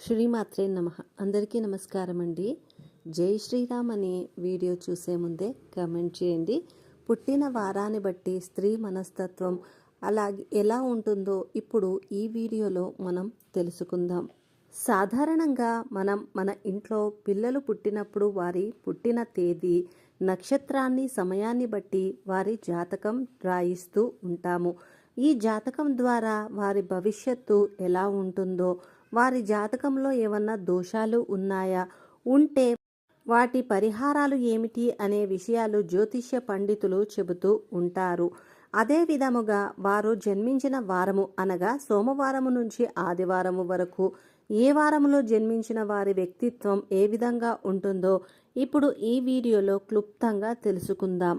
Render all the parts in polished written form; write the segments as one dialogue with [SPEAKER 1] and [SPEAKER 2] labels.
[SPEAKER 1] శ్రీమాత్రే నమః. అందరికీ నమస్కారం అండి. జై శ్రీరామ్ అనే వీడియో చూసే ముందే కామెంట్ చేయండి. పుట్టిన వారాన్ని బట్టి స్త్రీ మనస్తత్వం అలాగే ఎలా ఉంటుందో ఇప్పుడు ఈ వీడియోలో మనం తెలుసుకుందాం. సాధారణంగా మనం మన ఇంట్లో పిల్లలు పుట్టినప్పుడు వారి పుట్టిన తేదీ, నక్షత్రాన్ని, సమయాన్ని బట్టి వారి జాతకం రాయిస్తూ ఉంటాము. ఈ జాతకం ద్వారా వారి భవిష్యత్తు ఎలా ఉంటుందో, వారి జాతకంలో ఏమన్నా దోషాలు ఉన్నాయా, ఉంటే వాటి పరిహారాలు ఏమిటి అనే విషయాలు జ్యోతిష్య పండితులు చెబుతూ ఉంటారు. అదే విధముగా వారు జన్మించిన వారము అనగా సోమవారము నుంచి ఆదివారము వరకు ఏ వారములో జన్మించిన వారి వ్యక్తిత్వం ఏ విధంగా ఉంటుందో ఇప్పుడు ఈ వీడియోలో క్లుప్తంగా తెలుసుకుందాం.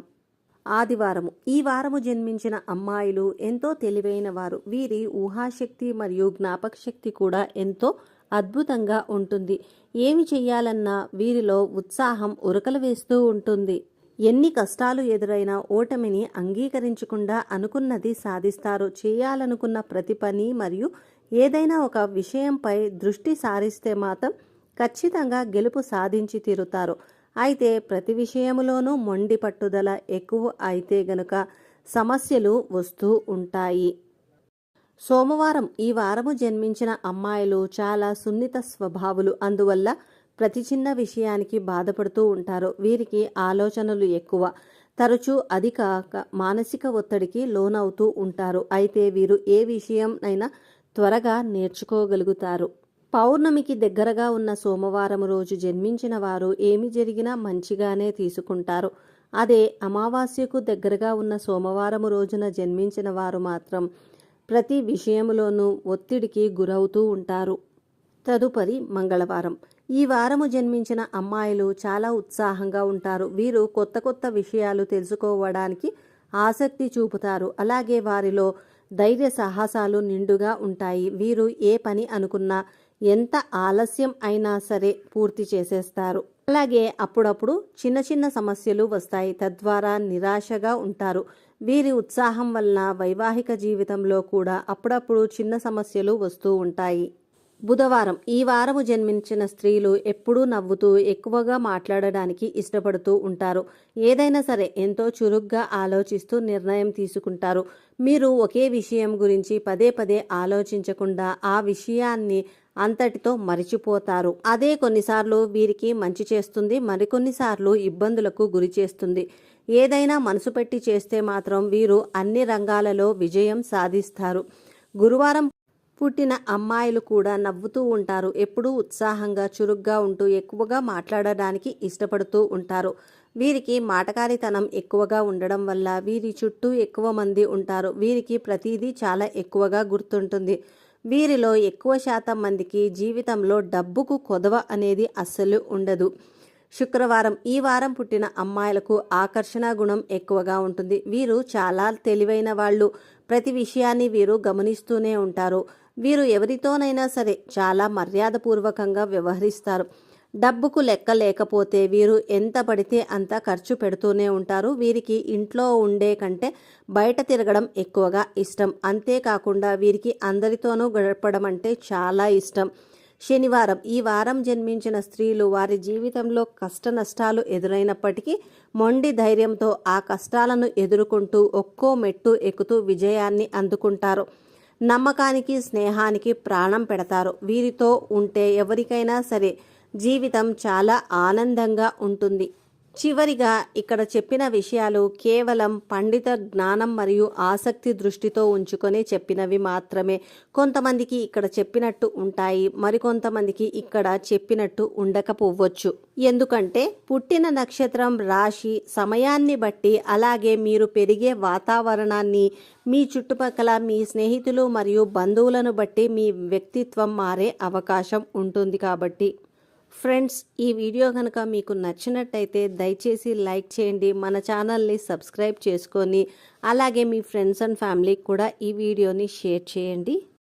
[SPEAKER 1] ఆదివారము. ఈ వారము జన్మించిన అమ్మాయిలు ఎంతో తెలివైన వారు. వీరి ఊహాశక్తి మరియు జ్ఞాపక శక్తి కూడా ఎంతో అద్భుతంగా ఉంటుంది. ఏమి చెయ్యాలన్నా వీరిలో ఉత్సాహం ఉరకలు వేస్తూ ఉంటుంది. ఎన్ని కష్టాలు ఎదురైనా ఓటమిని అంగీకరించకుండా అనుకున్నది సాధిస్తారు. చేయాలనుకున్న ప్రతి పని మరియు ఏదైనా ఒక విషయంపై దృష్టి సారిస్తే మాత్రం ఖచ్చితంగా గెలుపు సాధించి తీరుతారు. అయితే ప్రతి విషయంలోనూ మొండి పట్టుదల ఎక్కువ అయితే గనుక సమస్యలు వస్తూ ఉంటాయి. సోమవారం. ఈ వారము జన్మించిన అమ్మాయిలు చాలా సున్నిత స్వభావులు. అందువల్ల ప్రతి చిన్న విషయానికి బాధపడుతూ ఉంటారు. వీరికి ఆలోచనలు ఎక్కువ. తరచూ అధిక మానసిక ఒత్తిడికి లోనవుతూ ఉంటారు. అయితే వీరు ఏ విషయం అయినా త్వరగా నేర్చుకోగలుగుతారు. పౌర్ణమికి దగ్గరగా ఉన్న సోమవారం రోజు జన్మించిన వారు ఏమి జరిగినా మంచిగానే తీసుకుంటారు. అదే అమావాస్యకు దగ్గరగా ఉన్న సోమవారం రోజున జన్మించిన వారు మాత్రం ప్రతి విషయంలోనూ ఒత్తిడికి గురవుతూ ఉంటారు. తదుపరి మంగళవారం. ఈ వారము జన్మించిన అమ్మాయిలు చాలా ఉత్సాహంగా ఉంటారు. వీరు కొత్త కొత్త విషయాలు తెలుసుకోవడానికి ఆసక్తి చూపుతారు. అలాగే వారిలో ధైర్య సాహసాలు నిండుగా ఉంటాయి. వీరు ఏ పని అనుకున్నా ఎంత ఆలస్యం అయినా సరే పూర్తి చేసేస్తారు. అలాగే అప్పుడప్పుడు చిన్న చిన్న సమస్యలు వస్తాయి. తద్వారా నిరాశగా ఉంటారు. వీరి ఉత్సాహం వలన వైవాహిక జీవితంలో కూడా అప్పుడప్పుడు చిన్న సమస్యలు వస్తూ ఉంటాయి. బుధవారం. ఈ వారము జన్మించిన స్త్రీలు ఎప్పుడూ నవ్వుతూ ఎక్కువగా మాట్లాడడానికి ఇష్టపడుతూ ఉంటారు. ఏదైనా సరే ఎంతో చురుగ్గా ఆలోచిస్తూ నిర్ణయం తీసుకుంటారు. మీరు ఒకే విషయం గురించి పదే పదే ఆలోచించకుండా ఆ విషయాన్ని అంతటితో మరిచిపోతారు. అదే కొన్నిసార్లు వీరికి మంచి చేస్తుంది, మరికొన్నిసార్లు ఇబ్బందులకు గురి చేస్తుంది. ఏదైనా మనసు పెట్టి చేస్తే మాత్రం వీరు అన్ని రంగాలలో విజయం సాధిస్తారు. గురువారం పుట్టిన అమ్మాయిలు కూడా నవ్వుతూ ఉంటారు. ఎప్పుడూ ఉత్సాహంగా చురుగ్గా ఉంటూ ఎక్కువగా మాట్లాడడానికి ఇష్టపడుతూ ఉంటారు. వీరికి మాటకారితనం ఎక్కువగా ఉండడం వల్ల వీరి చుట్టూ ఎక్కువ మంది ఉంటారు. వీరికి ప్రతిదీ చాలా ఎక్కువగా గుర్తుంటుంది. వీరిలో ఎక్కువ శాతం మందికి జీవితంలో డబ్బుకు కొదవ అనేది అస్సలు ఉండదు. శుక్రవారం. ఈ వారం పుట్టిన అమ్మాయిలకు ఆకర్షణ గుణం ఎక్కువగా ఉంటుంది. వీరు చాలా తెలివైన వాళ్ళు. ప్రతి విషయాన్ని వీరు గమనిస్తూనే ఉంటారు. వీరు ఎవరితోనైనా సరే చాలా మర్యాదపూర్వకంగా వ్యవహరిస్తారు. డబ్బుకు లెక్క లేకపోతే వీరు ఎంత పడితే అంత ఖర్చు పెడుతూనే ఉంటారు. వీరికి ఇంట్లో ఉండే కంటే బయట తిరగడం ఎక్కువగా ఇష్టం. అంతేకాకుండా వీరికి అందరితోనూ గడపడం అంటే చాలా ఇష్టం. శనివారం. ఈ వారం జన్మించిన స్త్రీలు వారి జీవితంలో కష్ట నష్టాలు ఎదురైనప్పటికీ మొండి ధైర్యంతో ఆ కష్టాలను ఎదుర్కొంటూ ఒక్కో మెట్టు ఎక్కుతూ విజయాన్ని అందుకుంటారు. నమ్మకానికి, స్నేహానికి ప్రాణం పెడతారు. వీరితో ఉంటే ఎవరికైనా సరే జీవితం చాలా ఆనందంగా ఉంటుంది. చివరిగా ఇక్కడ చెప్పిన విషయాలు కేవలం పండిత జ్ఞానం మరియు ఆసక్తి దృష్టితో ఉంచుకొని చెప్పినవి మాత్రమే. కొంతమందికి ఇక్కడ చెప్పినట్టు ఉంటాయి, మరికొంతమందికి ఇక్కడ చెప్పినట్టు ఉండకపోవచ్చు. ఎందుకంటే పుట్టిన నక్షత్రం, రాశి, సమయాన్ని బట్టి అలాగే మీరు పెరిగే వాతావరణాన్ని, మీ చుట్టుపక్కల మీ స్నేహితులు మరియు బంధువులను బట్టి మీ వ్యక్తిత్వం మారే అవకాశం ఉంటుంది. కాబట్టి ఫ్రెండ్స్, ఈ వీడియో కనుక మీకు నచ్చినట్టయితే దయచేసి లైక్ చేయండి. మన ఛానల్ని సబ్స్క్రైబ్ చేసుకొని అలాగే మీ ఫ్రెండ్స్ అండ్ ఫ్యామిలీకి కూడా ఈ వీడియోని షేర్ చేయండి.